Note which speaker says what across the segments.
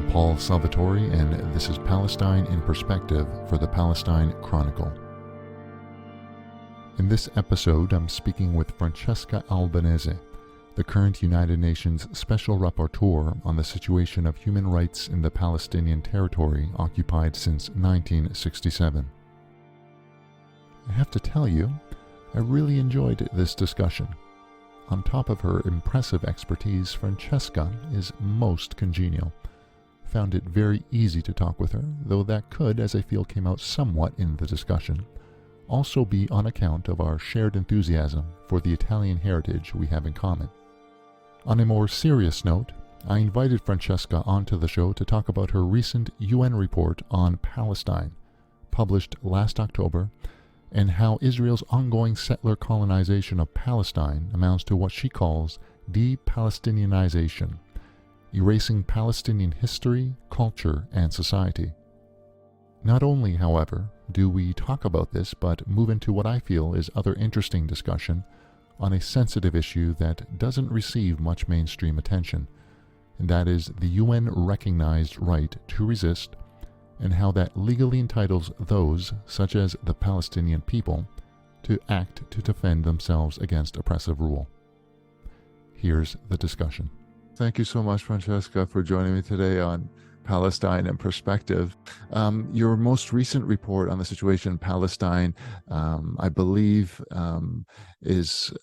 Speaker 1: I'm Paul Salvatori, and this is Palestine In Perspective for the Palestine Chronicle. In this episode, I'm speaking with Francesca Albanese, the current United Nations Special Rapporteur on the situation of human rights in the Palestinian territory occupied since 1967. I have to tell you, I really enjoyed this discussion. On top of her impressive expertise, Francesca is most congenial. Found it very easy to talk with her, though that could, as I feel came out somewhat in the discussion, also be on account of our shared enthusiasm for the Italian heritage we have in common. On a more serious note, I invited Francesca onto the show to talk about her recent UN report on Palestine, published last October, and how Israel's ongoing settler colonization of Palestine amounts to what she calls de-Palestinianization, erasing Palestinian history, culture, and society. Not only, however, do we talk about this, but move into what I feel is other interesting discussion on a sensitive issue that doesn't receive much mainstream attention, and that is the UN-recognized right to resist, and how that legally entitles those, such as the Palestinian people, to act to defend themselves against oppressive rule. Here's the discussion. Thank you so much, Francesca, for joining me today on Palestine In Perspective. Your most recent report on the situation in Palestine, I believe, has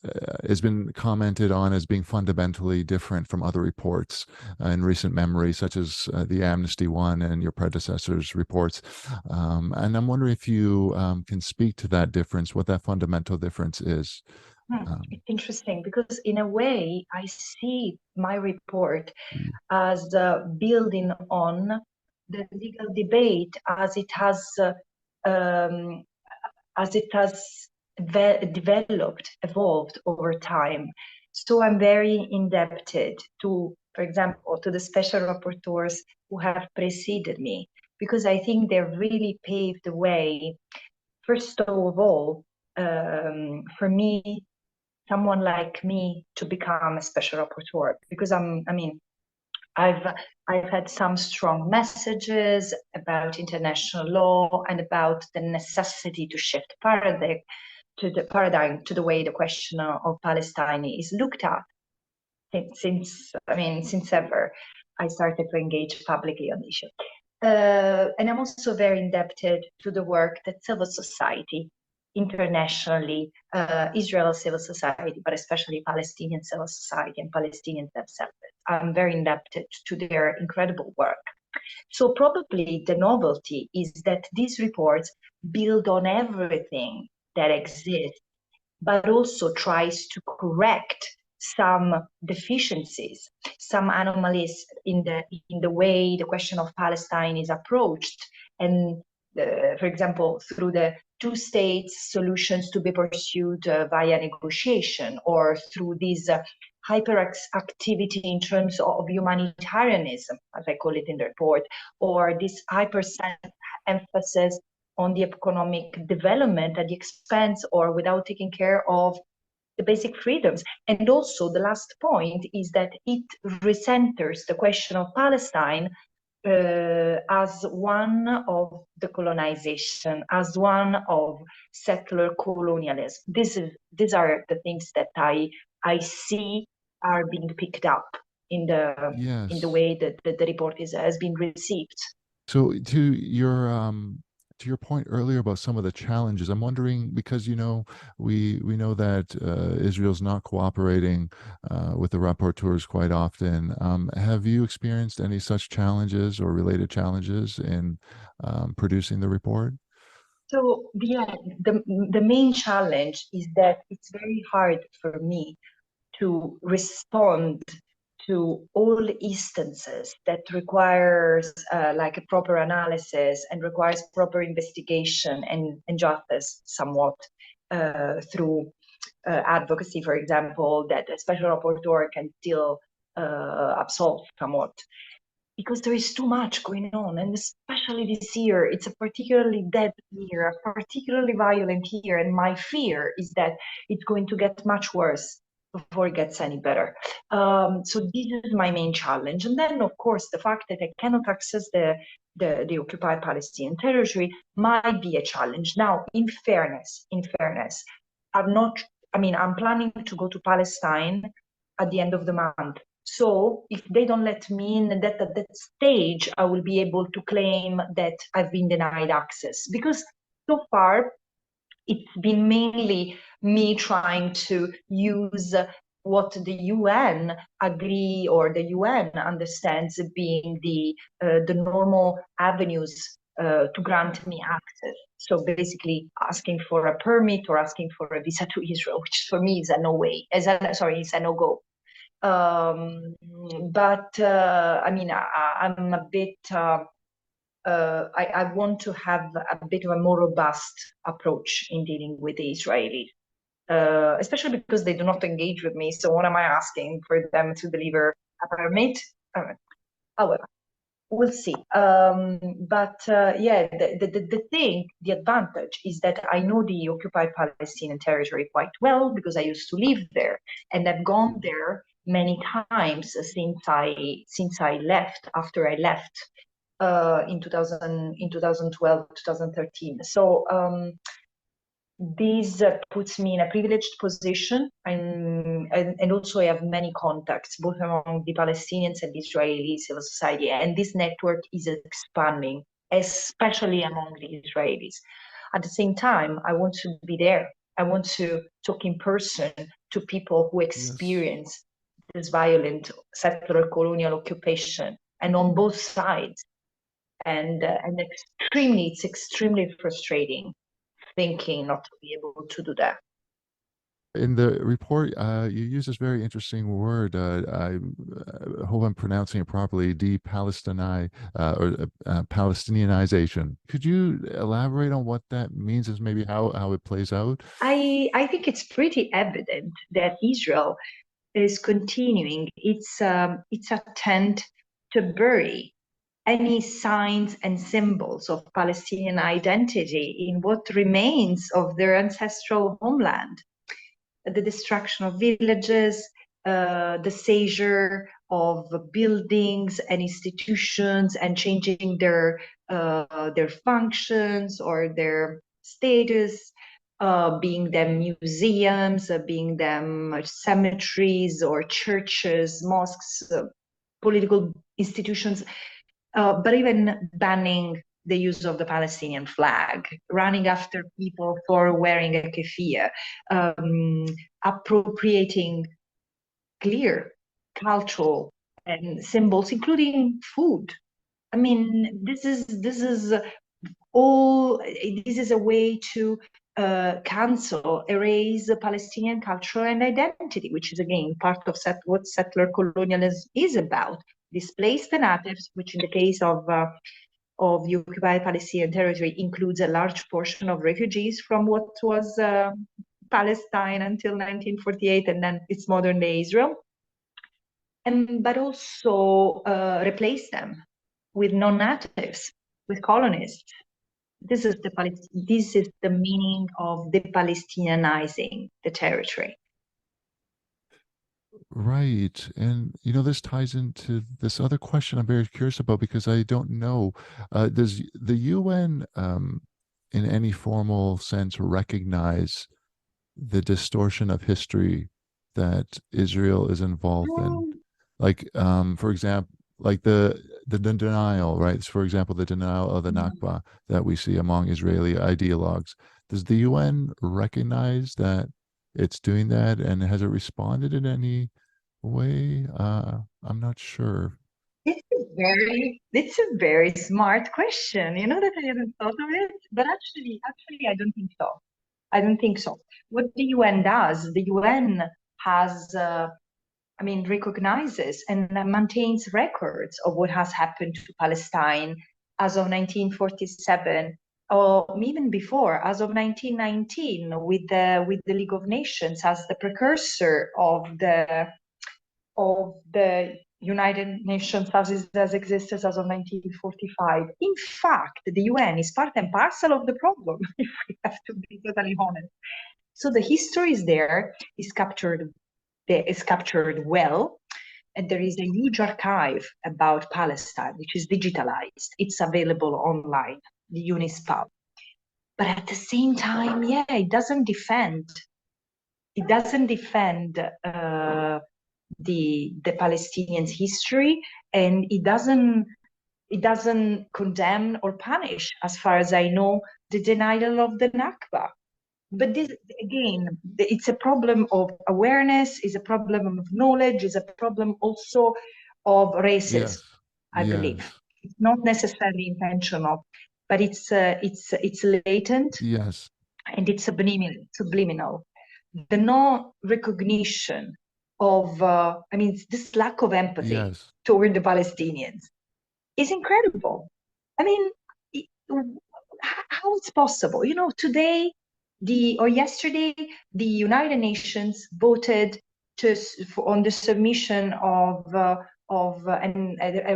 Speaker 1: been commented on as being fundamentally different from other reports in recent memory, such as the Amnesty one and your predecessors' reports. And I'm wondering if you can speak to that difference, what that fundamental difference is.
Speaker 2: It's interesting because in a way I see my report as building on the legal debate as it has evolved over time. So I'm very indebted to, for example, to the special rapporteurs who have preceded me, because I think they really paved the way. First of all, for me, someone like me to become a special rapporteur, because I've had some strong messages about international law and about the necessity to shift paradigm to the way the question of Palestine is looked at since ever I started to engage publicly on the issue. And I'm also very indebted to the work that civil society internationally, Israel civil society, but especially Palestinian civil society and Palestinians themselves. I'm very indebted to their incredible work. So probably the novelty is that these reports build on everything that exists, but also tries to correct some deficiencies, some anomalies in the way the question of Palestine is approached, and for example, through the two-state solutions to be pursued via negotiation, or through this hyperactivity in terms of humanitarianism, as I call it in the report, or this emphasis on the economic development at the expense or without taking care of the basic freedoms. And also the last point is that it recenters the question of Palestine as one of the colonization, as one of settler colonialism. These are the things that I see are being picked up in the way that the report has been received.
Speaker 1: So to your point earlier about some of the challenges, I'm wondering, because we know that Israel's not cooperating with the rapporteurs quite often. Have you experienced any such challenges or related challenges in producing the report?
Speaker 2: So the main challenge is that it's very hard for me to respond to all instances that requires like a proper analysis and requires proper investigation and justice somewhat through advocacy, for example, that a special rapporteur can still absolve somewhat. Because there is too much going on, and especially this year, it's a particularly dead year, a particularly violent year, and my fear is that it's going to get much worse before it gets any better. So this is my main challenge. And then, of course, the fact that I cannot access the occupied Palestinian territory might be a challenge. Now, in fairness, I'm planning to go to Palestine at the end of the month. So if they don't let me in, that at that stage, I will be able to claim that I've been denied access. Because so far, it's been mainly me trying to use what the UN agree or the UN understands being the normal avenues to grant me access. So basically asking for a permit or asking for a visa to Israel, which for me is a no way, is a no go. But I'm a bit I want to have a bit of a more robust approach in dealing with the Israelis, especially because they do not engage with me. So what am I asking for them to deliver a permit? Oh, well, we'll see. The advantage is that I know the occupied Palestinian territory quite well because I used to live there, and I've gone there many times since I left, after I left in 2012, 2013. So this puts me in a privileged position, and also I have many contacts, both among the Palestinians and the Israeli civil society, and this network is expanding, especially among the Israelis. At the same time, I want to be there. I want to talk in person to people who experience this violent settler colonial occupation, and on both sides. And it's extremely frustrating thinking not to be able to do that.
Speaker 1: In the report, you use this very interesting word. I hope I'm pronouncing it properly, Palestinianization. Could you elaborate on what that means, as maybe how it plays out?
Speaker 2: I think it's pretty evident that Israel is continuing its attempt to bury any signs and symbols of Palestinian identity in what remains of their ancestral homeland. The destruction of villages, the seizure of buildings and institutions, and changing their functions or their status, being them museums, being them cemeteries or churches, mosques, political institutions, but even banning the use of the Palestinian flag, running after people for wearing a keffiyeh, appropriating clear cultural and symbols, including food. I mean, this is a way to cancel, erase Palestinian culture and identity, which is again part of what settler colonialism is about. Displace the natives, which in the case of the occupied Palestinian territory includes a large portion of refugees from what was Palestine until 1948, and then its modern day Israel. But also replace them with non-natives, with colonists. This is the meaning of de-Palestinianizing the territory.
Speaker 1: Right. And, this ties into this other question I'm very curious about, because I don't know. Does the UN, in any formal sense, recognize the distortion of history that Israel is involved in? Like, for example, like the denial, right? For example, the denial of the Nakba that we see among Israeli ideologues. Does the UN recognize that it's doing that, and has it responded in any way? I'm not sure.
Speaker 2: It's a very smart question. You know that I hadn't thought of it, but actually, I don't think so. I don't think so. What the UN does, the UN has, recognizes and maintains records of what has happened to Palestine as of 1947, or even before, as of 1919, with the League of Nations as the precursor of the United Nations as existed as of 1945. In fact, the UN is part and parcel of the problem, if we have to be totally honest. So the history is there, is captured is captured well. And there is a huge archive about Palestine, which is digitalized. It's available online, the UNISPAL. But at the same time, yeah, it doesn't defend the Palestinians' history, and it doesn't condemn or punish, as far as I know, the denial of the Nakba. But this, again, it's a problem of awareness, is a problem of knowledge, is a problem also of racism,
Speaker 1: Yes.
Speaker 2: I believe. It's not necessarily intentional, but it's latent.
Speaker 1: Yes.
Speaker 2: And it's subliminal. The no recognition of, this lack of empathy toward the Palestinians is incredible. I mean, how it's possible? You know, today, yesterday, the United Nations voted on the submission of a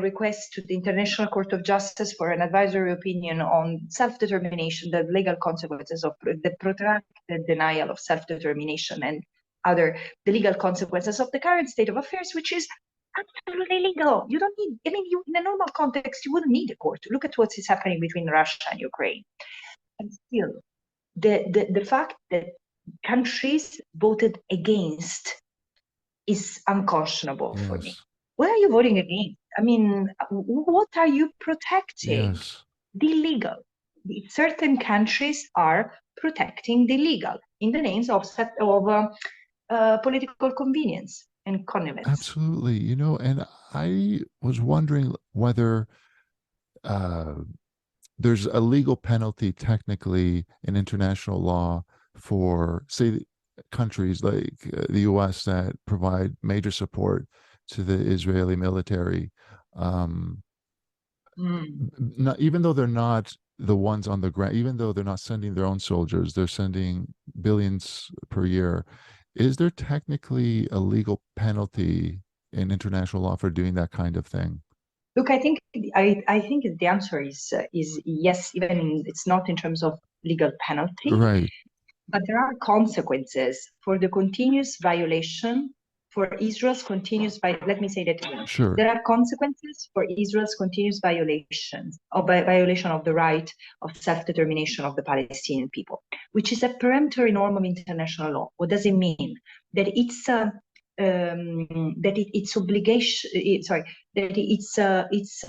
Speaker 2: request to the International Court of Justice for an advisory opinion on self-determination, the legal consequences of the protracted denial of self-determination and the legal consequences of the current state of affairs, which is absolutely legal. You don't need, in a normal context, you wouldn't need a court. Look at what is happening between Russia and Ukraine. And still, the fact that countries voted against is unconscionable for me. What are you voting against? I mean, what are you protecting? The legal. Certain countries are protecting the legal in the names of political convenience and connivance.
Speaker 1: Absolutely. You know, and I was wondering whether there's a legal penalty technically in international law for, say, countries like the US that provide major support to the Israeli military. Not, even though they're not the ones on the ground, even though they're not sending their own soldiers, they're sending billions per year. Is there technically a legal penalty in international law for doing that kind of thing?
Speaker 2: Look, I think the answer is yes. Even it's not in terms of legal penalty,
Speaker 1: right?
Speaker 2: But there are consequences for the continuous violation, for Israel's continuous. Let me say that again.
Speaker 1: Sure.
Speaker 2: There are consequences for Israel's continuous violations of violation of the right of self-determination of the Palestinian people, which is a peremptory norm of international law. What does it mean? That it's its obligation. That it's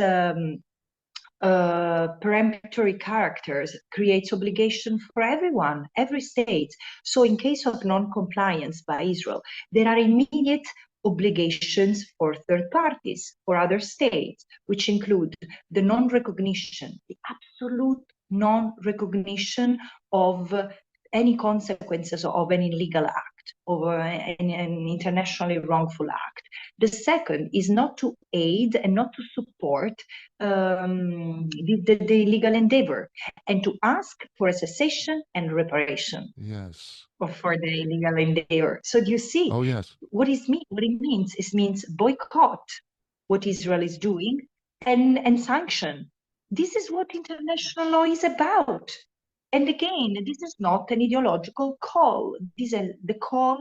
Speaker 2: peremptory characters creates obligation for everyone, every state. So in case of non-compliance by Israel, there are immediate obligations for third parties, for other states, which include the non-recognition, the absolute non-recognition of any consequences of an illegal act, of an internationally wrongful act. The second is not to aid and not to support the illegal endeavor, and to ask for a cessation and reparation.
Speaker 1: Yes.
Speaker 2: For the illegal endeavor. So do you see?
Speaker 1: Oh, yes.
Speaker 2: What it means? It means boycott what Israel is doing and sanction. This is what international law is about. And again, this is not an ideological call. This is the call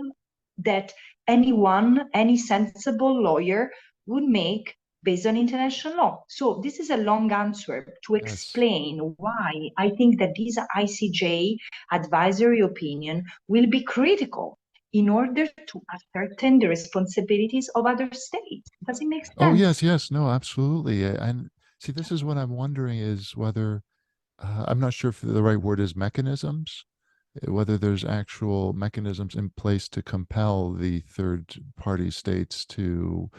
Speaker 2: that any sensible lawyer would make based on international law. So this is a long answer to explain why I think that this ICJ advisory opinion will be critical in order to ascertain the responsibilities of other states. Does it make sense?
Speaker 1: Oh, yes. No, absolutely. And see, this is what I'm wondering is whether, I'm not sure if the right word is mechanisms, whether there's actual mechanisms in place to compel the third party states to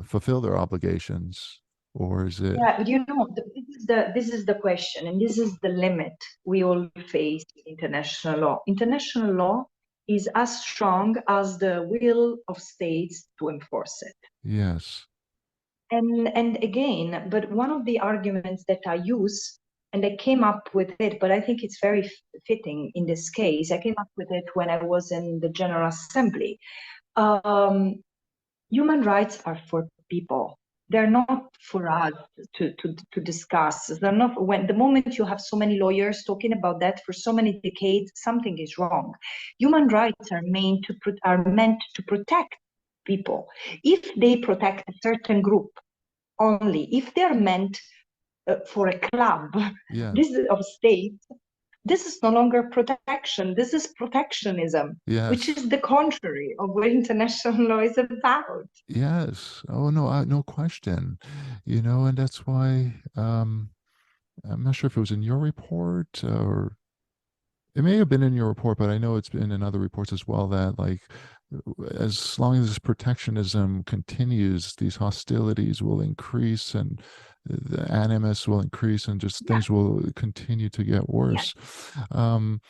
Speaker 1: fulfill their obligations, or is it?
Speaker 2: Yeah, this is the question, and this is the limit we all face in international law. International law is as strong as the will of states to enforce it.
Speaker 1: Yes.
Speaker 2: And again, but one of the arguments that I use, and I came up with it, but I think it's very fitting in this case. I came up with it when I was in the General Assembly. Human rights are for people, they're not for us to discuss. They're not, when the moment you have so many lawyers talking about that for so many decades, something is wrong. Human rights are meant to protect people. If they protect a certain group only, if they're meant for a club
Speaker 1: Yeah.
Speaker 2: this is of states, this is no longer protection. This is protectionism, which
Speaker 1: Yes.
Speaker 2: is the contrary of what international law is about.
Speaker 1: Yes. Oh no, no question. And that's why I'm not sure if it was in your report or it may have been in your report, but I know it's been in other reports as well that like as long as this protectionism continues, these hostilities will increase and the animus will increase and just
Speaker 2: Yeah,
Speaker 1: things will continue to get
Speaker 2: yeah.
Speaker 1: worse. Um,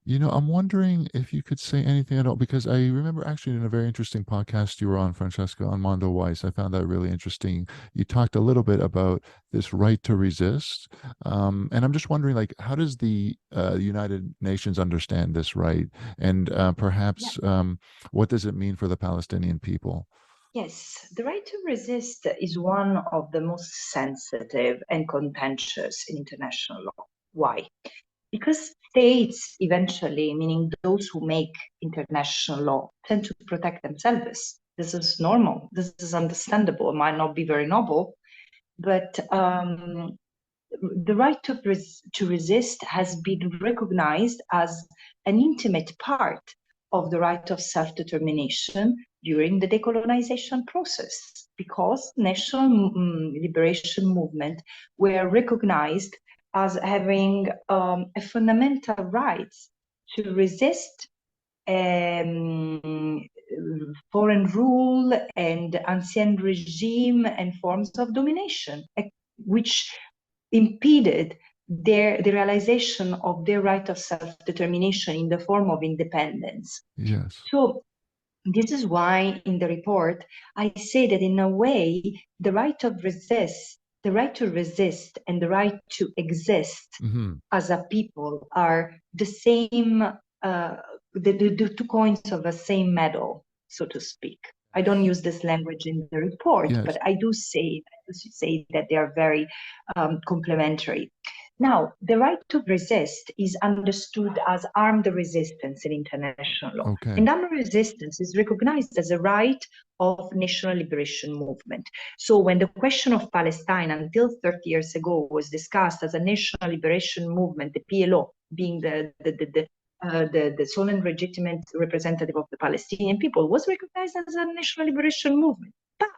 Speaker 1: I'm wondering if you could say anything at all, because I remember actually in a very interesting podcast you were on, Francesca, on Mondo Weiss. I found that really interesting. You talked a little bit about this right to resist. And I'm just wondering, like, how does the United Nations understand this right? And
Speaker 2: Yeah.
Speaker 1: perhaps what does it mean for the Palestinian people?
Speaker 2: Yes, the right to resist is one of the most sensitive and contentious in international law. Why? Because states eventually, meaning those who make international law, tend to protect themselves. This is normal. This is understandable. It might not be very noble, but the right to resist has been recognized as an intimate part of the right of self-determination during the decolonization process, because national liberation movement were recognized as having a fundamental right to resist um, foreign rule and ancien regime and forms of domination, which impeded the realization of their right of self-determination in the form of independence.
Speaker 1: Yes.
Speaker 2: So this is why in the report I say that in a way the right to resist and the right to exist
Speaker 1: Hmm.
Speaker 2: as a people are the same, the two coins of the same medal, so to speak. I don't use this language in the report, but
Speaker 1: Yes.
Speaker 2: I do say that they are very complementary. Now, the right to resist is understood as armed resistance in international law.
Speaker 1: Okay.
Speaker 2: And armed resistance is recognized as a right of national liberation movement. So when the question of Palestine until 30 years ago was discussed as a national liberation movement, the PLO being the sole and legitimate representative of the Palestinian people, was recognized as a national liberation movement. But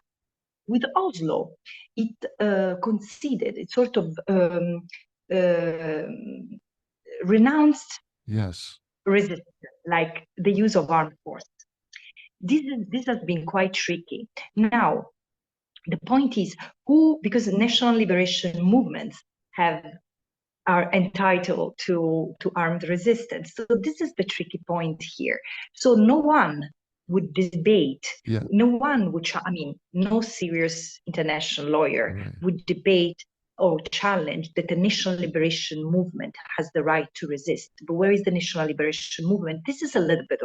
Speaker 2: with Oslo, it conceded, it sort of uh, renounced
Speaker 1: Yes.
Speaker 2: resistance, like the use of armed force. This has been quite tricky. Now, the point is because national liberation movements are entitled to armed resistance. So this is the tricky point here. So no one would debate,
Speaker 1: Yeah.
Speaker 2: no one would, no serious international lawyer
Speaker 1: Right.
Speaker 2: would debate or challenge that the national liberation movement has the right to resist. But where is the national liberation movement? This is a little bit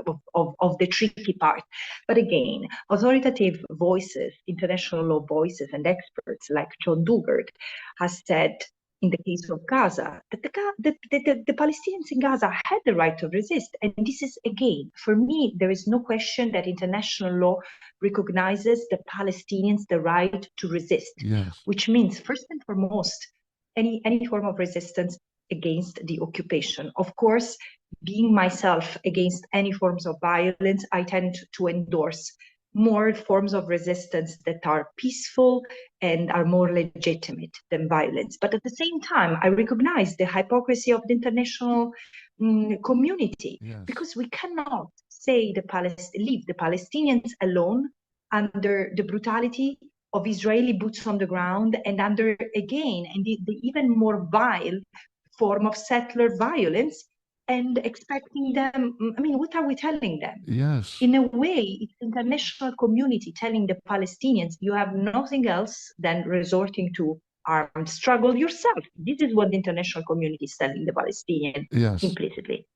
Speaker 2: of the tricky part. But again, authoritative voices, international law voices and experts like John Dugard has said in the case of Gaza, that the Palestinians in Gaza had the right to resist. And this is, again, for me, there is no question that international law recognizes the Palestinians the right to resist,
Speaker 1: Yes.
Speaker 2: which means, first and foremost, any form of resistance against the occupation. Of course, being myself against any forms of violence, I tend to endorse more forms of resistance that are peaceful and are more legitimate than violence. But at the same time, I recognize the hypocrisy of the international community,
Speaker 1: Yes.
Speaker 2: because we cannot say leave the Palestinians alone under the brutality of Israeli boots on the ground and under, again, and the even more vile form of settler violence, and expecting them, what are we telling them?
Speaker 1: Yes.
Speaker 2: In a way, it's the international community telling the Palestinians, you have nothing else than resorting to armed struggle yourself. This is what the international community is telling the Palestinian
Speaker 1: Yes.
Speaker 2: implicitly.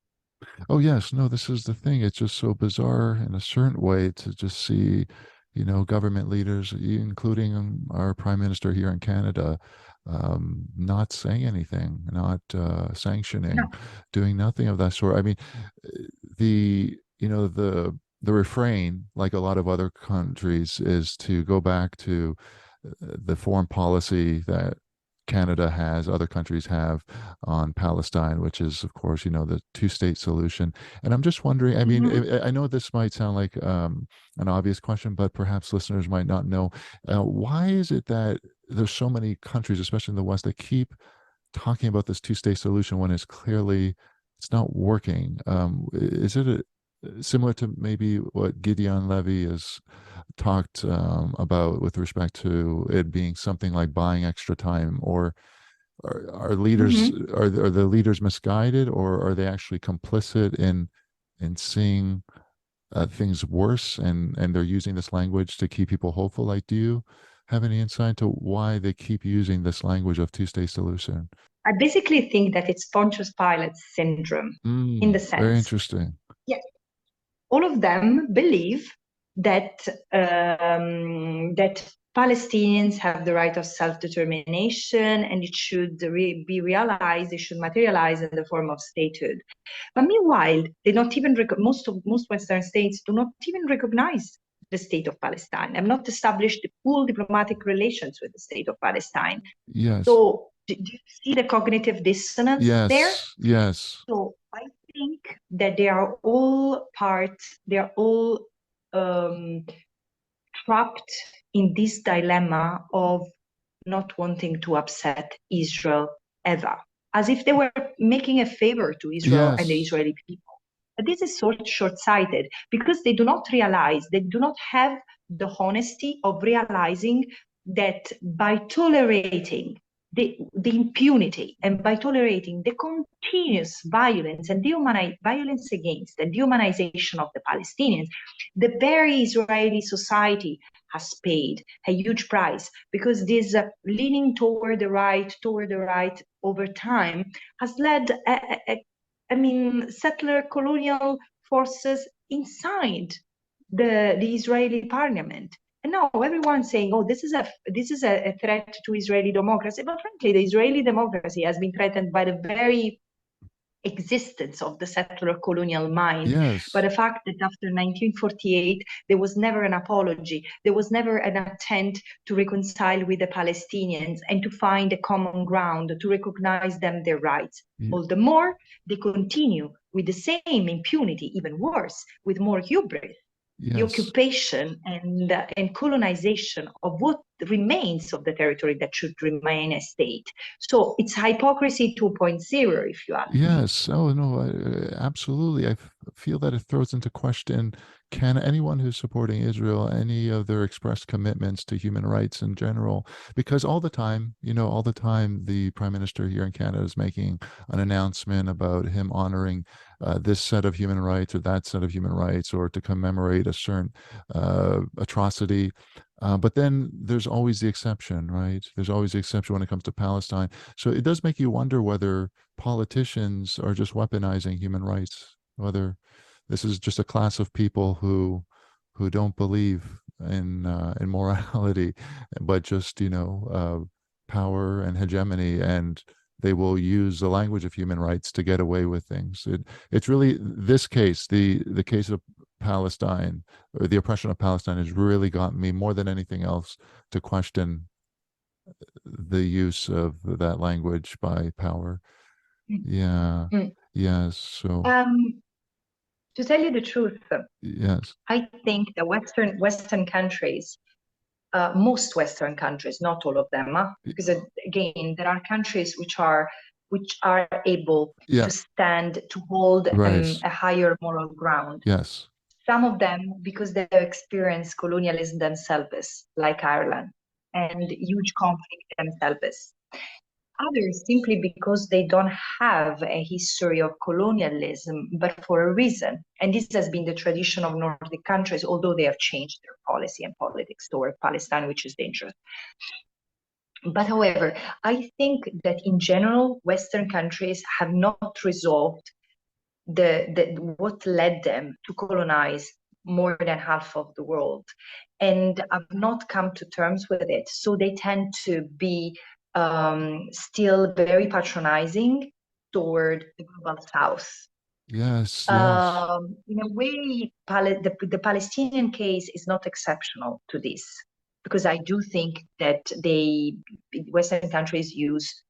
Speaker 1: Oh, yes. No, this is the thing. It's just so bizarre in a certain way to just see. government leaders, including our prime minister here in Canada, not saying anything, not sanctioning,
Speaker 2: No.
Speaker 1: doing nothing of that sort. I mean, the the refrain, like a lot of other countries, is to go back to the foreign policy that Canada has, other countries have on Palestine, which is, of course, the two-state solution. And I'm just wondering, I mean,
Speaker 2: Mhm.
Speaker 1: I know this might sound like an obvious question, but perhaps listeners might not know. Why is it that there's so many countries, especially in the West, that keep talking about this two-state solution when it's not working? Is it similar to maybe what Gideon Levy has talked about with respect to it being something like buying extra time, or are leaders
Speaker 2: Mhm.
Speaker 1: are the leaders misguided, or are they actually complicit in seeing things worse, and they're using this language to keep people hopeful? Like, do you have any insight to why they keep using this language of two-state solution?
Speaker 2: I basically think that it's Pontius Pilate's syndrome in the
Speaker 1: Very
Speaker 2: sense,
Speaker 1: interesting.
Speaker 2: yes, all of them believe that that Palestinians have the right of self-determination, and it should be realized, it should materialize in the form of statehood. But meanwhile, they not even most Western states do not even recognize the state of Palestine, have not established full diplomatic relations with the state of Palestine.
Speaker 1: Yes,
Speaker 2: So do you see the cognitive dissonance there?
Speaker 1: yes, yes,
Speaker 2: So I think that they are all um, trapped in this dilemma of not wanting to upset Israel ever, as if they were making a favor to Israel and the
Speaker 1: yes,
Speaker 2: Israeli people. But this is so short-sighted because they do not realize, they do not have the honesty of realizing that by tolerating the impunity and by tolerating the continuous violence and violence against and dehumanization of the Palestinians, the very Israeli society has paid a huge price, because this leaning toward the right over time has led, I mean, settler colonial forces inside the Israeli parliament. And now everyone's saying, "Oh, this is a threat to Israeli democracy." But frankly, the Israeli democracy has been threatened by the very existence of the settler colonial mind, but
Speaker 1: yes,
Speaker 2: the fact that after 1948 there was never an apology, there was never an attempt to reconcile with the Palestinians and to find a common ground, to recognize them their rights.
Speaker 1: y-
Speaker 2: All the more they continue with the same impunity, even worse, with more hubris, the
Speaker 1: yes.
Speaker 2: occupation and colonization of what remains of the territory that should remain a state. So it's hypocrisy 2.0, if you ask me.
Speaker 1: Yes. Oh, no, absolutely. Feel that it throws into question, can anyone who's supporting Israel, any of their expressed commitments to human rights in general? Because all the time, the prime minister here in Canada is making an announcement about him honoring this set of human rights or that set of human rights, or to commemorate a certain atrocity. But then there's always the exception, right? There's always the exception when it comes to Palestine. So it does make you wonder whether politicians are just weaponizing human rights, whether this is just a class of people who don't believe in morality, but just power and hegemony, and they will use the language of human rights to get away with things. It's really this case, the case of Palestine, or the oppression of Palestine, has really gotten me more than anything else to question the use of that language by power. Yeah.
Speaker 2: Mm.
Speaker 1: Yes. So,
Speaker 2: Um, to tell you the truth,
Speaker 1: yes.
Speaker 2: I think the Western countries, most Western countries, not all of them, because again, there are countries which are able
Speaker 1: Yeah.
Speaker 2: to stand to hold
Speaker 1: Right.
Speaker 2: a higher moral ground.
Speaker 1: Yes.
Speaker 2: Some of them because they experienced colonialism themselves, like Ireland, and huge conflict themselves. Others simply because they don't have a history of colonialism, but for a reason. And this has been the tradition of Nordic countries, although they have changed their policy and politics toward Palestine, which is dangerous. But however, I think that in general, Western countries have not resolved what led them to colonize more than half of the world, and have not come to terms with it. So they tend to be still very patronizing toward the global south.
Speaker 1: Yes, yes.
Speaker 2: In a way, the Palestinian case is not exceptional to this, because I do think that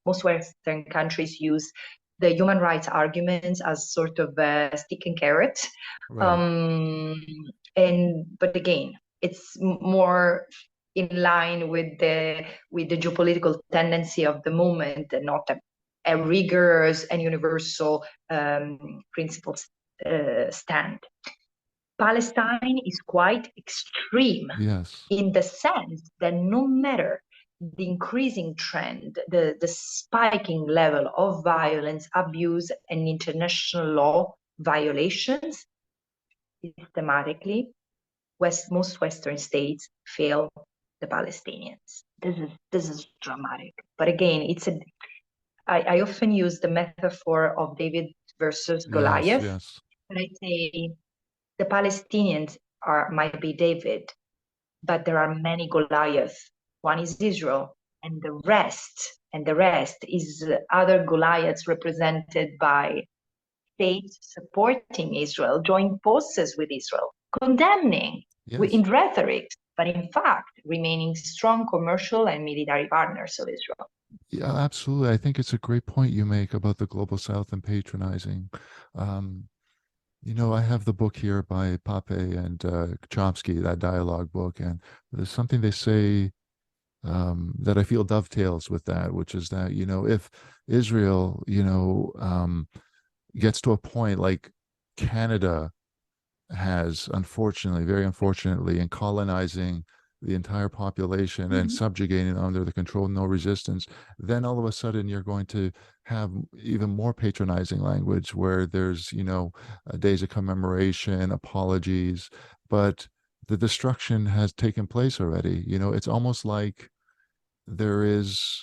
Speaker 2: most Western countries use the human rights arguments as sort of a stick and carrot.
Speaker 1: Right.
Speaker 2: But again, it's more in line with the geopolitical tendency of the moment, and not a rigorous and universal principles stand. Palestine is quite extreme
Speaker 1: Yes.
Speaker 2: in the sense that no matter the increasing trend, the spiking level of violence, abuse, and international law violations, systematically, most Western states fail the Palestinians. This is dramatic. But again, I often use the metaphor of David versus
Speaker 1: Yes,
Speaker 2: Goliath.
Speaker 1: yes.
Speaker 2: And I say the Palestinians might be David, but there are many Goliaths. One is Israel, and the rest is other Goliaths represented by states supporting Israel, joining forces with Israel, condemning
Speaker 1: Yes.
Speaker 2: in rhetoric, but in fact remaining strong commercial and military partners of Israel.
Speaker 1: Yeah, absolutely. I think it's a great point you make about the global south and patronizing. Um, I have the book here by Pape and Chomsky, that dialogue book, and there's something they say that I feel dovetails with that, which is that, if Israel, gets to a point like Canada has, unfortunately, very unfortunately, in colonizing the entire population and subjugating under the control, no resistance, then all of a sudden you're going to have even more patronizing language where there's, days of commemoration, apologies, but the destruction has taken place already. It's almost like there is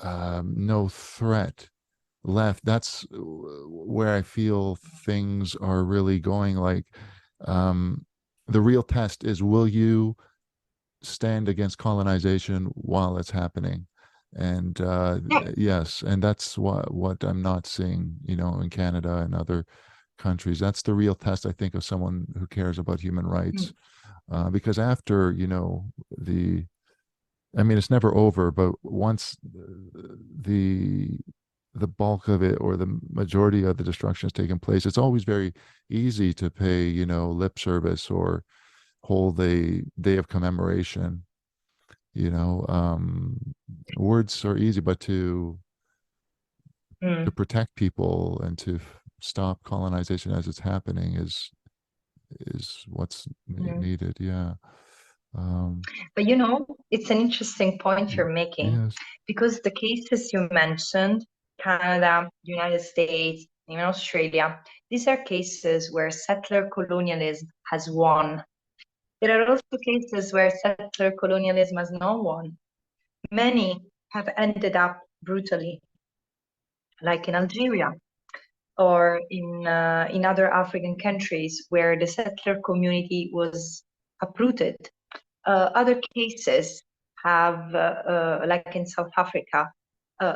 Speaker 1: no threat left. That's where I feel things are really going. Like, the real test is, will you stand against colonization while it's happening? And yes, and that's what I'm not seeing, in Canada and other countries. That's the real test, I think, of someone who cares about human rights. Because after, it's never over, but once the bulk of it, or the majority of the destruction has taken place, it's always very easy to pay, lip service or hold a day of commemoration. Words are easy, but to protect people and to stop colonization as it's happening is what's needed. Yeah.
Speaker 2: But it's an interesting point you're making,
Speaker 1: Yes.
Speaker 2: because the cases you mentioned, Canada, United States, even Australia, these are cases where settler colonialism has won. There are also cases where settler colonialism has not won. Many have ended up brutally, like in Algeria, or in other African countries where the settler community was uprooted. Other cases have, like in South Africa,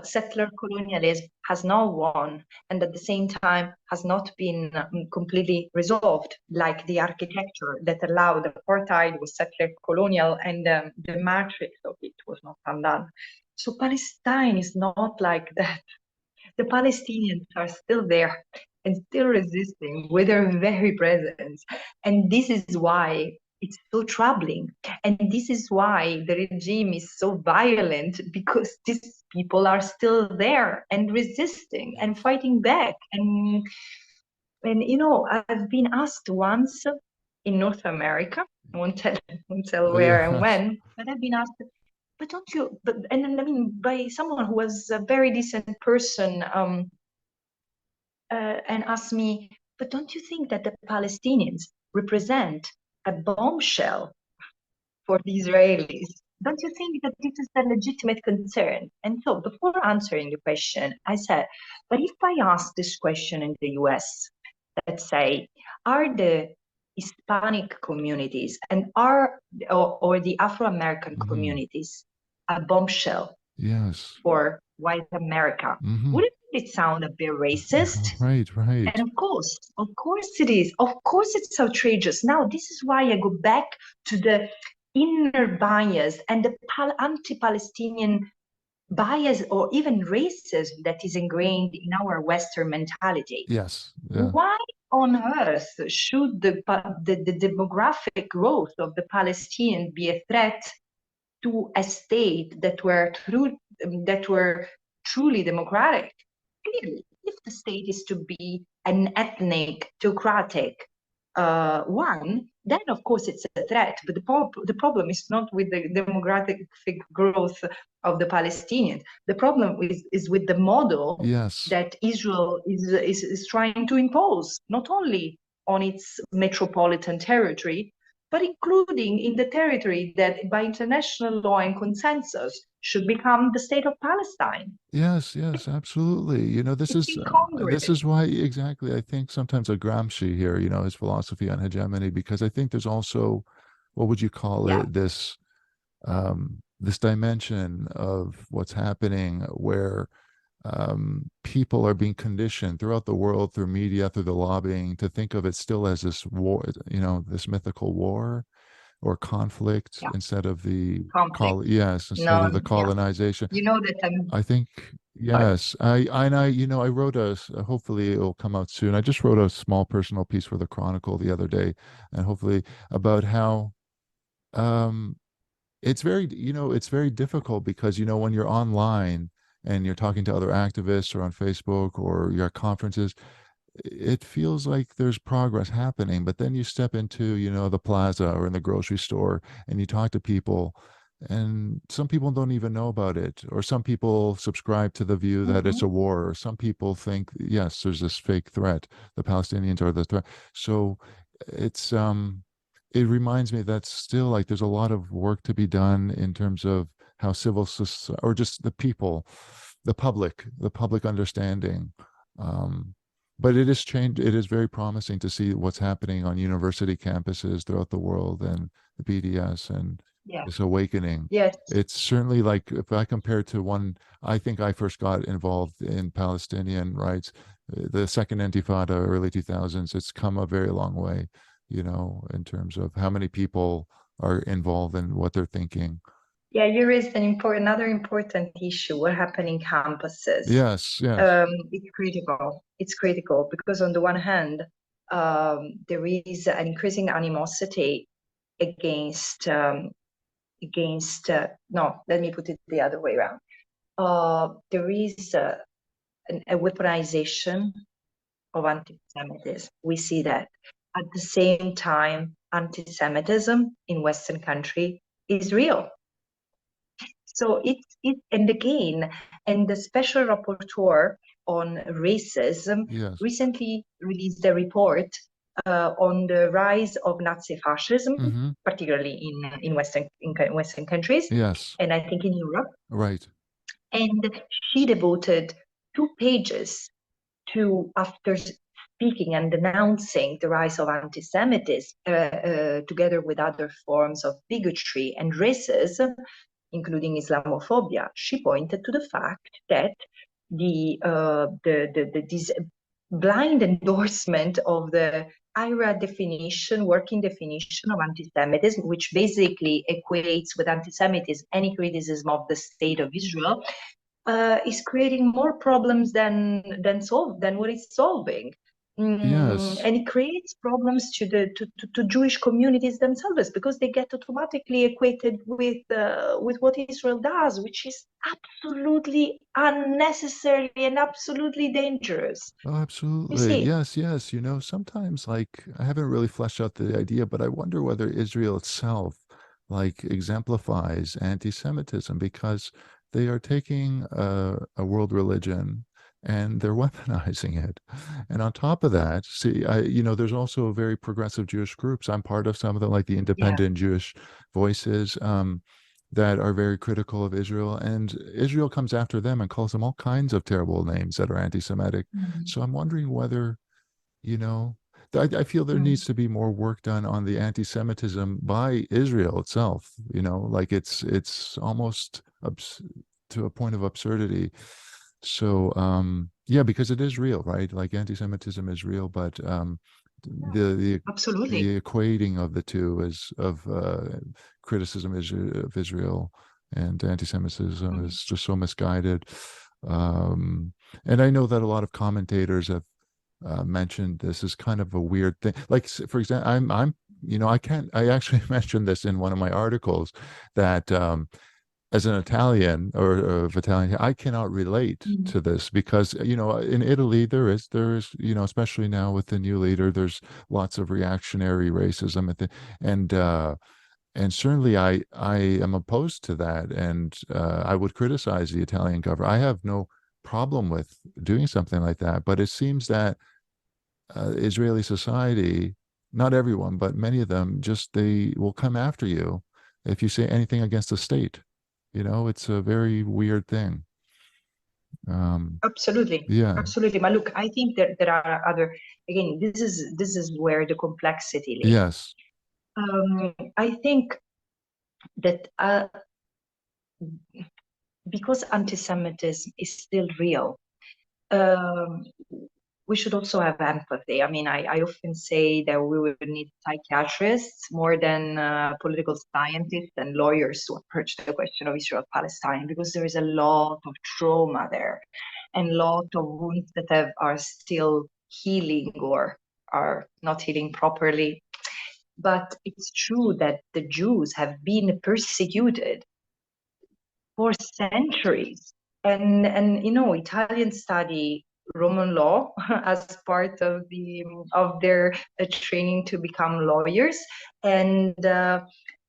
Speaker 2: settler colonialism has not won, and at the same time has not been completely resolved, like the architecture that allowed apartheid was settler colonial, and the matrix of it was not undone. So Palestine is not like that. The Palestinians are still there and still resisting with their very presence. And this is why it's so troubling. And this is why the regime is so violent, because these people are still there and resisting and fighting back. And I've been asked once in North America, I won't tell where and
Speaker 1: Yes.
Speaker 2: when, but I've been asked, but don't you, and I mean, by someone who was a very decent person, and asked me, but don't you think that the Palestinians represent a bombshell for the Israelis? Don't you think that this is a legitimate concern? And so, before answering the question, I said, but if I ask this question in the US, let's say, are the Hispanic communities and or the Afro-American communities a bombshell for white America. Wouldn't it sound a bit racist?
Speaker 1: Right.
Speaker 2: And of course it is. Of course it's outrageous. Now, this is why I go back to the inner bias and the anti-Palestinian bias or even racism that is ingrained in our Western mentality.
Speaker 1: Yes. Yeah.
Speaker 2: Why on earth should the demographic growth of the Palestinians be a threat to a state that were truly democratic? Clearly, if the state is to be an ethnic, theocratic one, then of course it's a threat. But the problem is not with the demographic growth of the Palestinians. The problem is with the model that Israel is trying to impose, not only on its metropolitan territory, but including in the territory that by international law and consensus should become the state of Palestine.
Speaker 1: Yes, absolutely. You know, this is why exactly I think sometimes a Gramsci here, you know, his philosophy on hegemony, because I think there's also, what would you call it, this this dimension of what's happening where people are being conditioned throughout the world through media, through the lobbying, to think of it still as this war, you know, this mythical war or conflict instead of the instead of the colonization.
Speaker 2: You know that
Speaker 1: I think yes. I you know, I wrote hopefully it'll come out soon. I just wrote a small personal piece for the Chronicle the other day, and hopefully about how it's very, you know, it's very difficult because, you know, when you're online and you're talking to other activists or on Facebook or you're at conferences, it feels like there's progress happening. But then you step into, you know, the plaza or in the grocery store and you talk to people, and some people don't even know about it, or some people subscribe to the view that it's a war, or some people think, yes, there's this fake threat, the Palestinians are the threat. So it's it reminds me that still, like, there's a lot of work to be done in terms of how civil society, or just the people, the public understanding. But it is changed. It is very promising to see what's happening on university campuses throughout the world, and the BDS and this awakening.
Speaker 2: Yes.
Speaker 1: It's certainly, like, if I compare to one, I think I first got involved in Palestinian rights, the second Intifada, early 2000s. It's come a very long way, you know, in terms of how many people are involved and what they're thinking.
Speaker 2: Yeah, you raised another important issue. What happened in campuses?
Speaker 1: Yes.
Speaker 2: It's critical. It's critical because on the one hand, there is an increasing animosity against. No, let me put it the other way around. There is a weaponization of anti-Semitism. We see that. At the same time, anti-Semitism in Western countries is real. So and again, and the Special Rapporteur on Racism recently released a report on the rise of Nazi fascism, particularly in Western countries, and I think in Europe.
Speaker 1: Right.
Speaker 2: And she devoted 2 pages to, after speaking and denouncing the rise of anti-Semitism, together with other forms of bigotry and racism, including Islamophobia, she pointed to the fact that this blind endorsement of the IRA definition, working definition of anti-Semitism, which basically equates with anti-Semitism any criticism of the state of Israel, is creating more problems than what it's solving. And it creates problems to Jewish communities themselves, because they get automatically equated with what Israel does, which is absolutely unnecessary and absolutely dangerous.
Speaker 1: Oh, absolutely. Yes. You know, sometimes, like, I haven't really fleshed out the idea, but I wonder whether Israel itself, like, exemplifies anti-Semitism, because they are taking a world religion and they're weaponizing it. And on top of that, see, you know, there's also very progressive Jewish groups. I'm part of some of them, like the Independent Jewish Voices, that are very critical of Israel. And Israel comes after them and calls them all kinds of terrible names that are anti-Semitic. So I'm wondering whether, you know, I feel there
Speaker 2: Mm.
Speaker 1: needs to be more work done on the anti-Semitism by Israel itself. Like it's almost to a point of absurdity. So yeah, because it is real, right? Like anti-Semitism is real, but
Speaker 2: Absolutely.
Speaker 1: the equating of the two is of criticism of Israel and anti-Semitism
Speaker 2: Mm.
Speaker 1: is just so misguided. Um, and I know that a lot of commentators have mentioned this as kind of a weird thing. Like, for example, I actually mentioned this in one of my articles that as an Italian or of Italian, I cannot relate
Speaker 2: Mm.
Speaker 1: to this because, in Italy, especially now with the new leader, there's lots of reactionary racism and certainly I am opposed to that. And I would criticize the Italian government. I have no problem with doing something like that, but it seems that Israeli society, not everyone, but many of them, just they will come after you if you say anything against the state. It's a very weird thing.
Speaker 2: Absolutely.
Speaker 1: Yeah.
Speaker 2: Absolutely. But look, I think that there are other, again, this is where the complexity lives.
Speaker 1: Yes.
Speaker 2: I think that because anti-Semitism is still real, um, we should also have empathy. I mean, I often say that we would need psychiatrists more than political scientists and lawyers to approach the question of Israel-Palestine, because there is a lot of trauma there and a lot of wounds that are still healing or are not healing properly. But it's true that the Jews have been persecuted for centuries. And Italians study Roman law as part of their training to become lawyers, and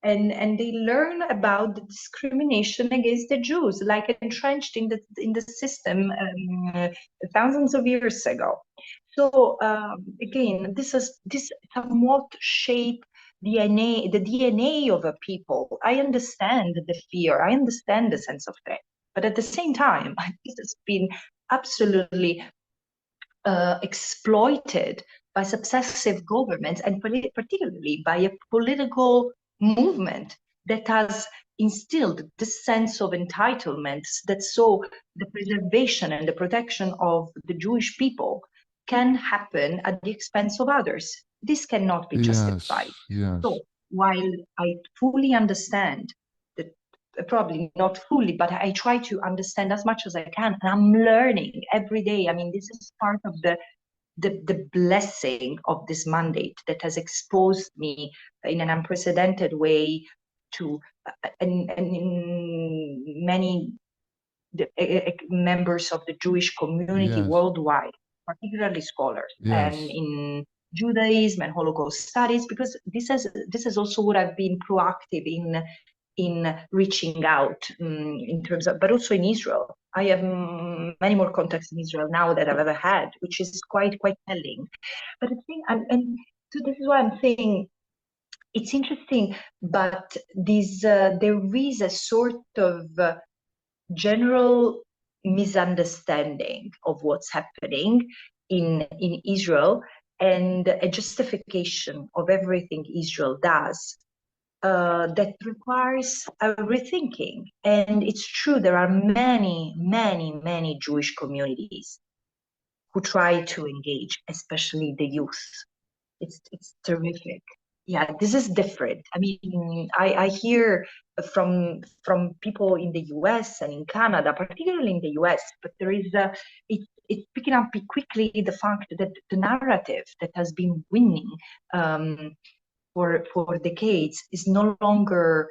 Speaker 2: and they learn about the discrimination against the Jews, like entrenched in the system thousands of years ago. So again, this somewhat shape the DNA of a people. I understand the fear, I understand the sense of threat, but at the same time, this has been absolutely exploited by successive governments and particularly by a political movement that has instilled this sense of entitlement that saw the preservation and the protection of the Jewish people can happen at the expense of others. This cannot be justified.
Speaker 1: Yes. Yes.
Speaker 2: So while I fully understand that, probably not fully, but I try to understand as much as I can, and I'm learning every day. I mean, this is part of the blessing of this mandate that has exposed me in an unprecedented way to and in many members of the Jewish community
Speaker 1: Yes.
Speaker 2: worldwide, particularly scholars, and
Speaker 1: Yes.
Speaker 2: in Judaism and Holocaust studies, because this is also what I've been proactive in reaching out in terms of, but also in Israel. I have many more contacts in Israel now that I've ever had, which is quite telling. But the thing, and so this is why I'm saying it's interesting, but there is a sort of general misunderstanding of what's happening in Israel and a justification of everything Israel does that requires a rethinking. And it's true, there are many, many, many Jewish communities who try to engage, especially the youth. It's terrific. Yeah, this is different. I mean, I hear from people in the US and in Canada, particularly in the US, but there is it's picking up quickly the fact that the narrative that has been winning um, for decades is no longer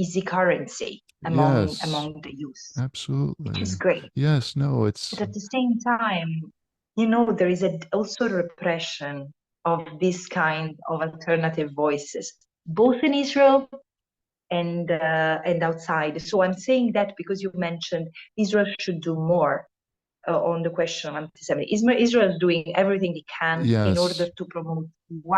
Speaker 2: easy currency
Speaker 1: Yes.
Speaker 2: among the youth, which is
Speaker 1: Absolutely.
Speaker 2: great.
Speaker 1: Yes. No,
Speaker 2: But
Speaker 1: it's
Speaker 2: at the same time, there is also repression of this kind of alternative voices, both in Israel and outside. So I'm saying that because you mentioned Israel should do more on the question of anti-Semitism. Israel is doing everything it can in order
Speaker 1: yes.
Speaker 2: to promote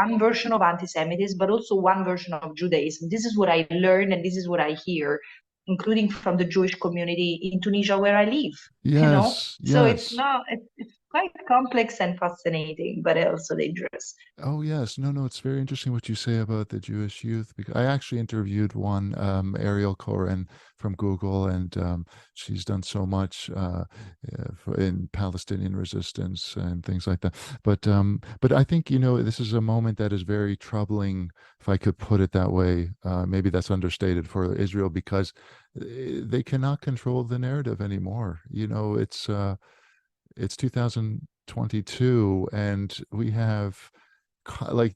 Speaker 2: one version of anti-Semitism, but also one version of Judaism. This is what I learn and this is what I hear, including from the Jewish community in Tunisia where I live.
Speaker 1: Yes.
Speaker 2: So it's
Speaker 1: Yes.
Speaker 2: not. quite complex and fascinating, but also dangerous.
Speaker 1: Oh yes, no, it's very interesting what you say about the Jewish youth, because I actually interviewed one, Ariel Cohen from Google, and she's done so much in Palestinian resistance and things like that. But I think, this is a moment that is very troubling, if I could put it that way. Maybe that's understated for Israel, because they cannot control the narrative anymore. It's 2022, and we have like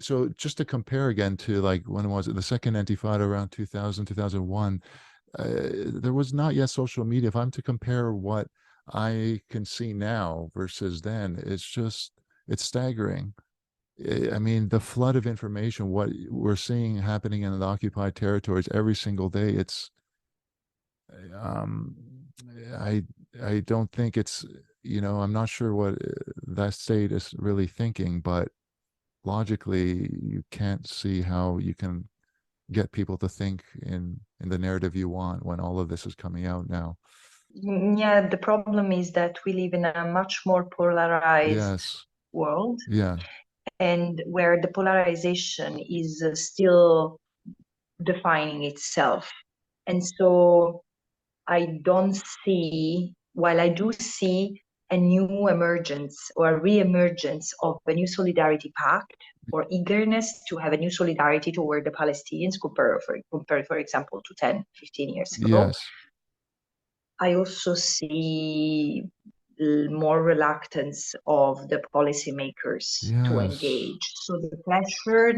Speaker 1: so just to compare again to, like, when was it, the second Intifada, around 2001. There was not yet social media. If I'm to compare what I can see now versus then, it's staggering. I mean, the flood of information, what we're seeing happening in the occupied territories every single day, um i I don't think it's, I'm not sure what that state is really thinking, but logically you can't see how you can get people to think in the narrative you want when all of this is coming out now.
Speaker 2: Yeah, the problem is that we live in a much more polarized
Speaker 1: Yes.
Speaker 2: world,
Speaker 1: Yeah.
Speaker 2: and where the polarization is still defining itself. And so I don't see, while I do see a new emergence or a re-emergence of a new solidarity pact or eagerness to have a new solidarity toward the Palestinians compared, for example, to 10, 15 years ago,
Speaker 1: Yes.
Speaker 2: I also see more reluctance of the policymakers to
Speaker 1: Yes.
Speaker 2: engage. So the pressure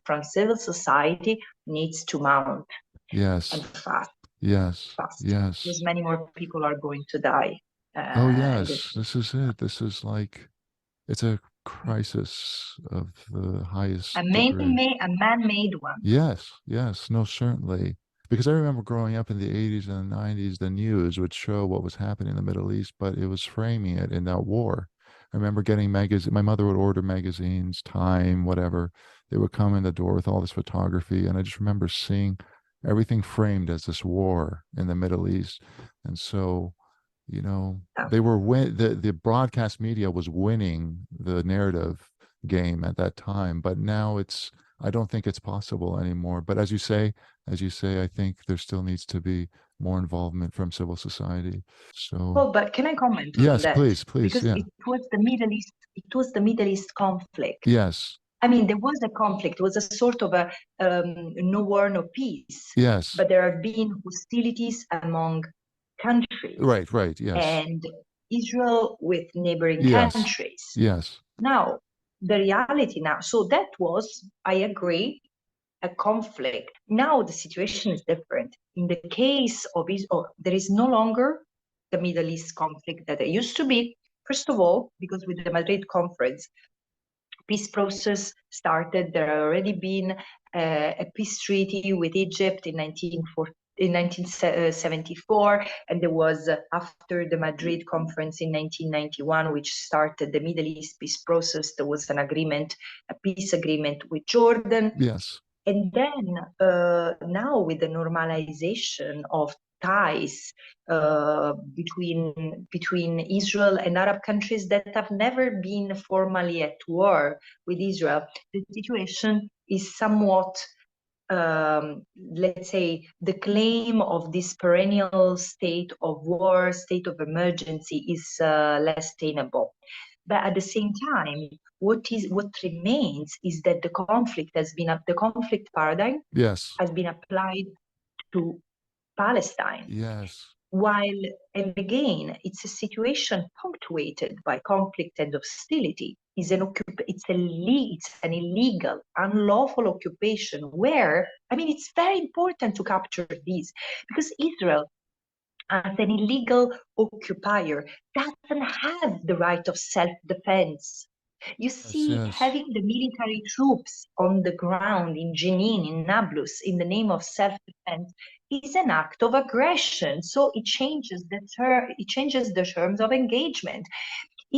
Speaker 2: from civil society needs to mount, and
Speaker 1: Yes.
Speaker 2: fast,
Speaker 1: Yes.
Speaker 2: because
Speaker 1: Yes.
Speaker 2: many more people are going to die.
Speaker 1: Oh
Speaker 2: And
Speaker 1: yes, this is it. This is like, it's a crisis of the highest degree.
Speaker 2: a man-made one.
Speaker 1: Yes, yes, no, certainly. Because I remember growing up in the 80s and the 90s, the news would show what was happening in the Middle East, but it was framing it in that war. I remember getting magazines. My mother would order magazines, Time, whatever. They would come in the door with all this photography. And I just remember seeing everything framed as this war in the Middle East. And so, they were the broadcast media was winning the narrative game at that time, but now I don't think it's possible anymore. But as you say, I think there still needs to be more involvement from civil society. So
Speaker 2: Well, but can I comment on
Speaker 1: yes,
Speaker 2: that?
Speaker 1: please,
Speaker 2: Because
Speaker 1: yeah.
Speaker 2: it was the Middle East conflict.
Speaker 1: Yes.
Speaker 2: I mean, there was a conflict. It was a sort of a no war, no peace.
Speaker 1: Yes.
Speaker 2: But there have been hostilities among countries,
Speaker 1: Right, yes.
Speaker 2: and Israel with neighboring
Speaker 1: Yes.
Speaker 2: countries.
Speaker 1: Yes.
Speaker 2: Now, the reality now, so that was, I agree, a conflict. Now the situation is different. In the case of Israel, there is no longer the Middle East conflict that there used to be. First of all, because with the Madrid conference, peace process started. There had already been a peace treaty with Egypt in 1974, and there was, after the Madrid conference in 1991, which started the Middle East peace process, there was a peace agreement with Jordan.
Speaker 1: Yes.
Speaker 2: And then now with the normalization of ties between Israel and Arab countries that have never been formally at war with Israel, the situation is somewhat, let's say, the claim of this perennial state of war, state of emergency is less tenable. But at the same time, what remains is that the conflict paradigm
Speaker 1: Yes.
Speaker 2: has been applied to Palestine.
Speaker 1: Yes.
Speaker 2: While, and again, it's a situation punctuated by conflict and hostility. It's an illegal, unlawful occupation where, I mean, it's very important to capture this, because Israel, as an illegal occupier, doesn't have the right of self-defense. You
Speaker 1: Yes.
Speaker 2: see,
Speaker 1: Yes.
Speaker 2: having the military troops on the ground in Jenin, in Nablus, in the name of self-defense, is an act of aggression. So it changes the terms of engagement.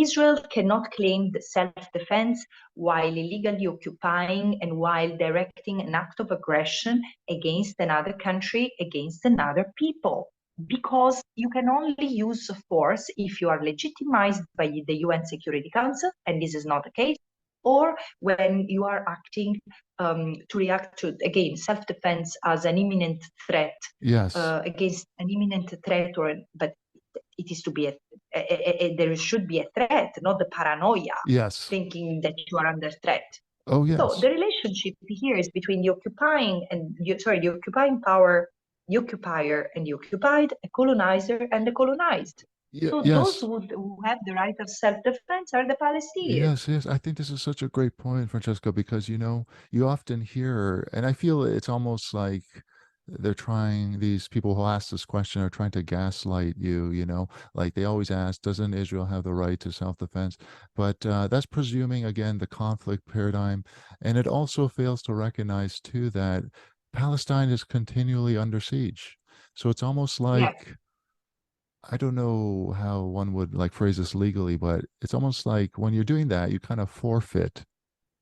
Speaker 2: Israel cannot claim the self-defense while illegally occupying and while directing an act of aggression against another country, against another people. because you can only use force if you are legitimized by the UN Security Council, and this is not the case, or when you are acting to react to, again, self-defense as an imminent threat,
Speaker 1: Yes.
Speaker 2: against an imminent threat, but it is to be there should be a threat, not the paranoia,
Speaker 1: Yes.
Speaker 2: thinking that you are under threat.
Speaker 1: Oh,
Speaker 2: So
Speaker 1: yes.
Speaker 2: the relationship here is between the occupying and the occupying power, the occupier and the occupied, a colonizer and the colonized. So those
Speaker 1: Yes.
Speaker 2: who have the right of self-defense are the Palestinians.
Speaker 1: Yes, yes. I think this is such a great point, Francesca, because you often hear, and I feel it's almost like they're trying, these people who ask this question are trying to gaslight you, like they always ask, doesn't Israel have the right to self-defense? But that's presuming, again, the conflict paradigm. And it also fails to recognize, too, that Palestine is continually under siege. So it's almost
Speaker 2: Yeah,
Speaker 1: like, I don't know how one would like phrase this legally, but it's almost like when you're doing that, you kind of forfeit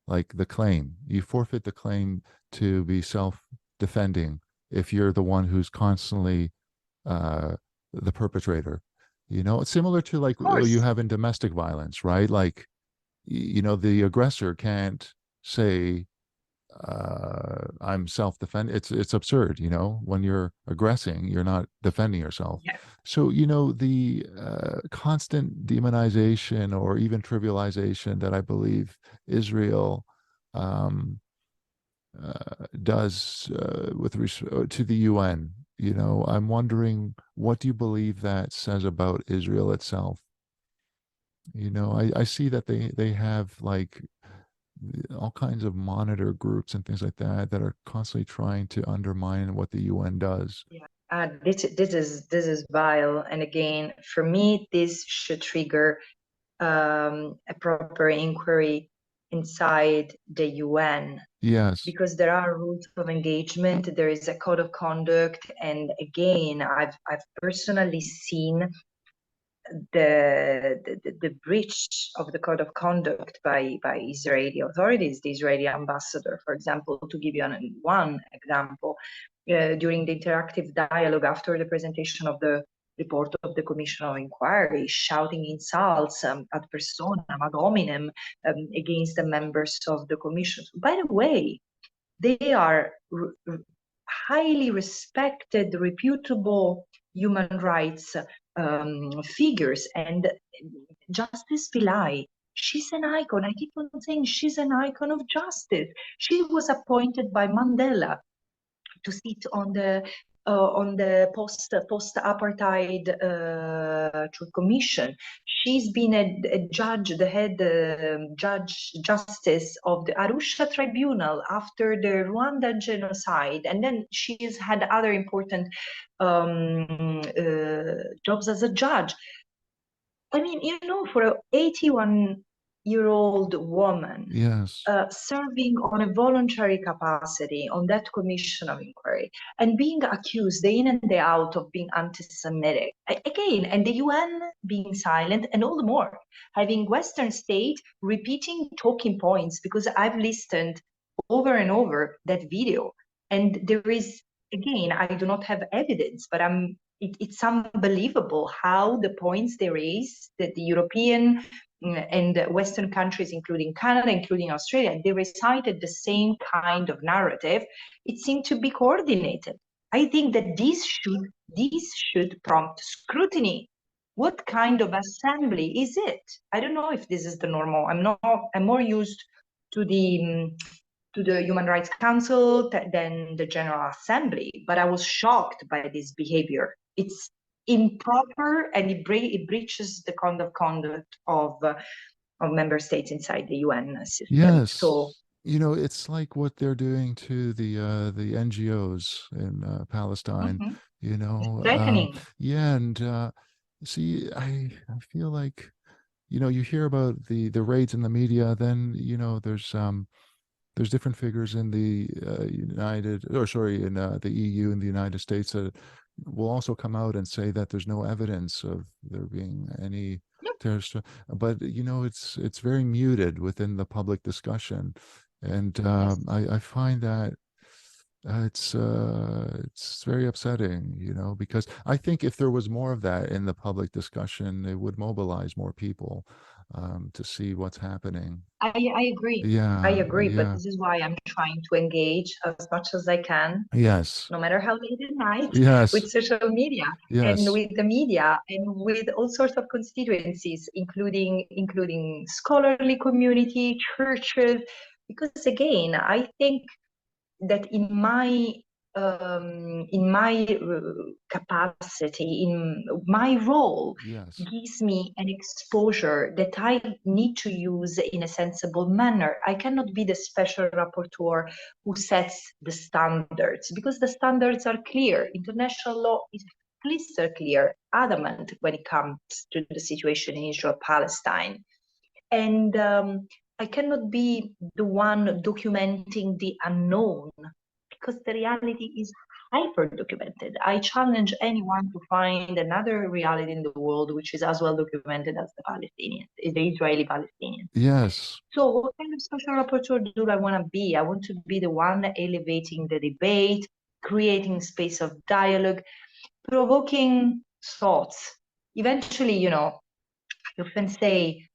Speaker 1: like the claim. You forfeit the claim to be self-defending if you're the one who's constantly uh, the perpetrator. It's similar to like
Speaker 2: of
Speaker 1: you
Speaker 2: course.
Speaker 1: have in domestic violence, right? Like, the aggressor can't say, I'm self-defend. It's absurd, when you're aggressing, you're not defending yourself.
Speaker 2: Yeah.
Speaker 1: So, the constant demonization or even trivialization that I believe Israel um, does to the UN, I'm wondering, what do you believe that says about Israel itself? I see that they have like all kinds of monitor groups and things like that are constantly trying to undermine what the UN does.
Speaker 2: Yeah. This is vile, and again, for me, this should trigger a proper inquiry inside the UN,
Speaker 1: Yes.
Speaker 2: because there are rules of engagement, there is a code of conduct, and again, I've personally seen the breach of the code of conduct by Israeli authorities. The Israeli ambassador, for example, to give you one example, during the interactive dialogue after the presentation of the report of the Commission of Inquiry, shouting insults ad personam, ad hominem, against the members of the Commission. By the way, they are highly respected, reputable human rights figures. And Justice Pillai, she's an icon. I keep on saying she's an icon of justice. She was appointed by Mandela to sit on the post apartheid commission. She's been a judge, the head judge justice of the Arusha Tribunal after the Rwanda genocide, and then she's had other important jobs as a judge. I mean, for an 81-year-old woman
Speaker 1: Yes.
Speaker 2: serving on a voluntary capacity on that commission of inquiry and being accused day in and day out of being anti-Semitic, again, and the UN being silent, and all the more having Western state repeating talking points, because I've listened over and over that video, and there is, again, I do not have evidence, but it's unbelievable how the points they raise, that the European and Western countries, including Canada, including Australia, they recited the same kind of narrative. It seemed to be coordinated. I think that this should prompt scrutiny. What kind of assembly is it? I don't know if this is the normal. I'm more used to the Human Rights Council than the General Assembly, but I was shocked by this behavior. It's improper, and it breaches the code of conduct of member states inside the UN system.
Speaker 1: Yes.
Speaker 2: So,
Speaker 1: It's like what they're doing to the NGOs in Palestine,
Speaker 2: mhm,
Speaker 1: you know.
Speaker 2: threatening.
Speaker 1: Yeah, and see, I feel like, you hear about the raids in the media, then, there's different figures in the in the EU and the United States that will also come out and say that there's no evidence of there being any
Speaker 2: Yep.
Speaker 1: terrorist, but it's very muted within the public discussion, and
Speaker 2: Yes.
Speaker 1: I find that It's very upsetting, because I think if there was more of that in the public discussion, it would mobilize more people to see what's happening.
Speaker 2: I agree. I
Speaker 1: Yeah,
Speaker 2: agree, but
Speaker 1: yeah,
Speaker 2: this is why I'm trying to engage as much as I can,
Speaker 1: yes,
Speaker 2: no matter how late at night, with
Speaker 1: yes,
Speaker 2: social media and
Speaker 1: yes,
Speaker 2: with the media and with all sorts of constituencies, including scholarly community, churches, because again, I think that in my capacity, in my role,
Speaker 1: yes,
Speaker 2: gives me an exposure that I need to use in a sensible manner. I cannot be the special rapporteur who sets the standards, because the standards are clear. International law is crystal clear, adamant when it comes to the situation in Israel-Palestine. And I cannot be the one documenting the unknown, because the reality is hyper documented. I challenge anyone to find another reality in the world which is as well documented as the Palestinian, the Israeli Palestinian.
Speaker 1: yes,
Speaker 2: So what kind of special rapporteur do I want to be? I want to be the one elevating the debate, creating space of dialogue, provoking thoughts. Eventually, you often say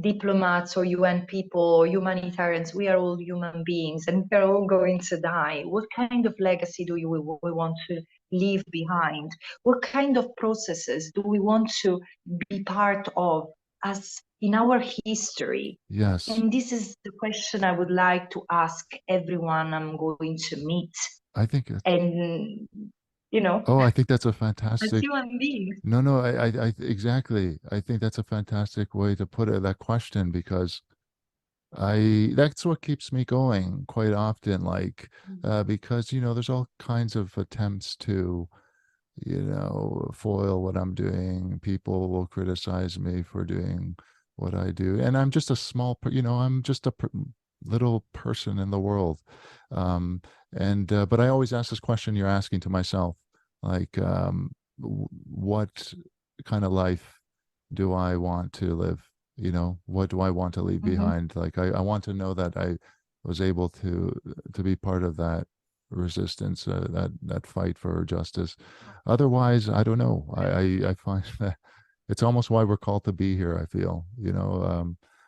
Speaker 2: diplomats or UN people or humanitarians, we are all human beings and we're all going to die. What kind of legacy do we want to leave behind? What kind of processes do we want to be part of as in our history?
Speaker 1: yes.
Speaker 2: And this is the question I would like to ask everyone I'm going to meet.
Speaker 1: I think it's,
Speaker 2: And, you know,
Speaker 1: oh, I think that's a
Speaker 2: as
Speaker 1: fantastic.
Speaker 2: human beings.
Speaker 1: No, no, exactly. I think that's a fantastic way to put it, that question, because that's what keeps me going quite often, like, because, there's all kinds of attempts to, foil what I'm doing. People will criticize me for doing what I do. And I'm just a I'm just a little person in the world. Um, but I always ask this question you're asking to myself, like, what kind of life do I want to live? What do I want to leave
Speaker 2: Mhm.
Speaker 1: behind? Like, I want to know that I was able to be part of that resistance, that fight for justice. Otherwise, I don't know. I find that it's almost why we're called to be here. I feel,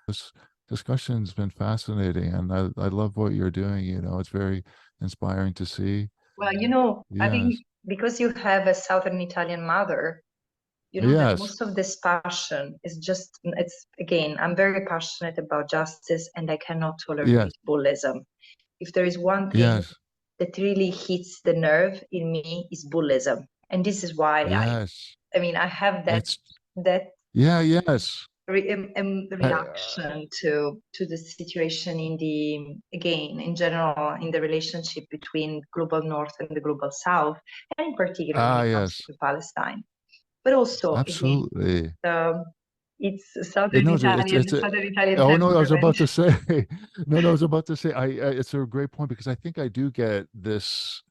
Speaker 1: this discussion's been fascinating, and I love what you're doing. It's very inspiring to see.
Speaker 2: Well, I
Speaker 1: Yes,
Speaker 2: think because you have a Southern Italian mother, you know that
Speaker 1: yes,
Speaker 2: most of this passion is just, it's again, I'm very passionate about justice and I cannot
Speaker 1: yes,
Speaker 2: tolerate bullism. If there is one thing
Speaker 1: yes,
Speaker 2: that really hits the nerve in me is bullism. And this is why
Speaker 1: yes.
Speaker 2: I have
Speaker 1: It's
Speaker 2: that
Speaker 1: yeah, yes. I,
Speaker 2: reaction to the situation in the, again, in general, in the relationship between global north and the global south, and in particular when it comes
Speaker 1: yes,
Speaker 2: to Palestine. But also, again,
Speaker 1: absolutely.
Speaker 2: it's
Speaker 1: No, it's a.
Speaker 2: Southern Italian
Speaker 1: Oh no, I was
Speaker 2: temperament.
Speaker 1: about to say. No, no, I was about to say. It's a great point, because I think I do get this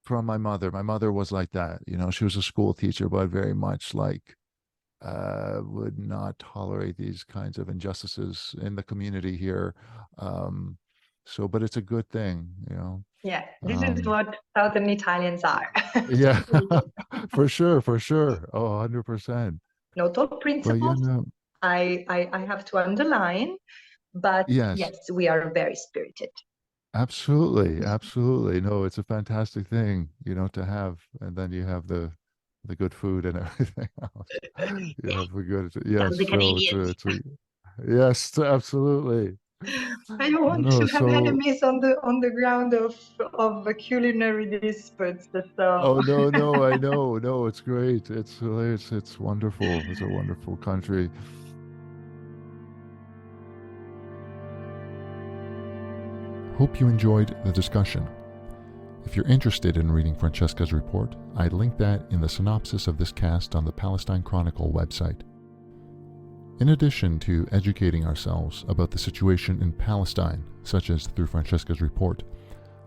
Speaker 1: from my mother. My mother was like that. She was a school teacher, but very much like would not tolerate these kinds of injustices in the community here. Um, but it's a good thing.
Speaker 2: Yeah, this is
Speaker 1: Um,
Speaker 2: what Southern Italians are.
Speaker 1: yeah,
Speaker 2: Really.
Speaker 1: for sure, for sure. Oh, 100%.
Speaker 2: No top
Speaker 1: But
Speaker 2: principles, I have to underline, but
Speaker 1: yes,
Speaker 2: yes, we are very spirited.
Speaker 1: absolutely, absolutely. No, it's a fantastic thing, to have, and then you have the good food and everything else. You have the good,
Speaker 2: As
Speaker 1: yes.
Speaker 2: the
Speaker 1: So
Speaker 2: Canadians.
Speaker 1: yes, absolutely.
Speaker 2: I don't want
Speaker 1: No,
Speaker 2: to have
Speaker 1: so
Speaker 2: enemies on the ground of culinary disputes. So
Speaker 1: oh no, no, I know, no, it's great. It's hilarious. It's wonderful. It's a wonderful country. Hope you enjoyed the discussion. If you're interested in reading Francesca's report, I linked that in the synopsis of this cast on the Palestine Chronicle website. In addition to educating ourselves about the situation in Palestine, such as through Francesca's report,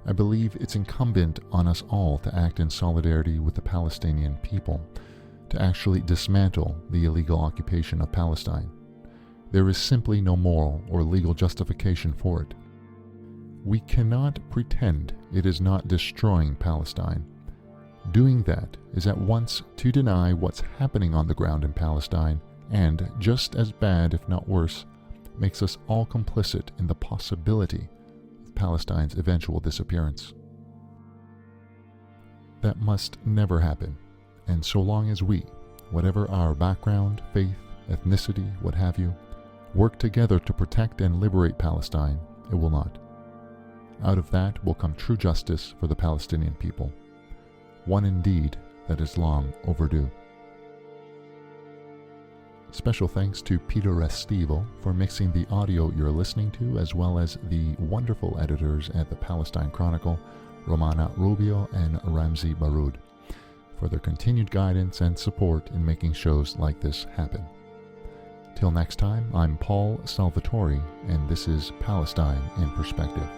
Speaker 1: I believe it's incumbent on us all to act in solidarity with the Palestinian people, to actually dismantle the illegal occupation of Palestine. There is simply no moral or legal justification for it. We cannot pretend it is not destroying Palestine. Doing that is at once to deny what's happening on the ground in Palestine, and, just as bad if not worse, makes us all complicit in the possibility of Palestine's eventual disappearance. That must never happen, and so long as we, whatever our background, faith, ethnicity, what have you, work together to protect and liberate Palestine, it will not. Out of that will come true justice for the Palestinian people, one indeed that is long overdue. Special thanks to Peter Restivo for mixing the audio you're listening to, as well as the wonderful editors at the Palestine Chronicle, Romana Rubio and Ramzi Baroud, for their continued guidance and support in making shows like this happen. Till next time, I'm Paul Salvatori, and this is Palestine in Perspective.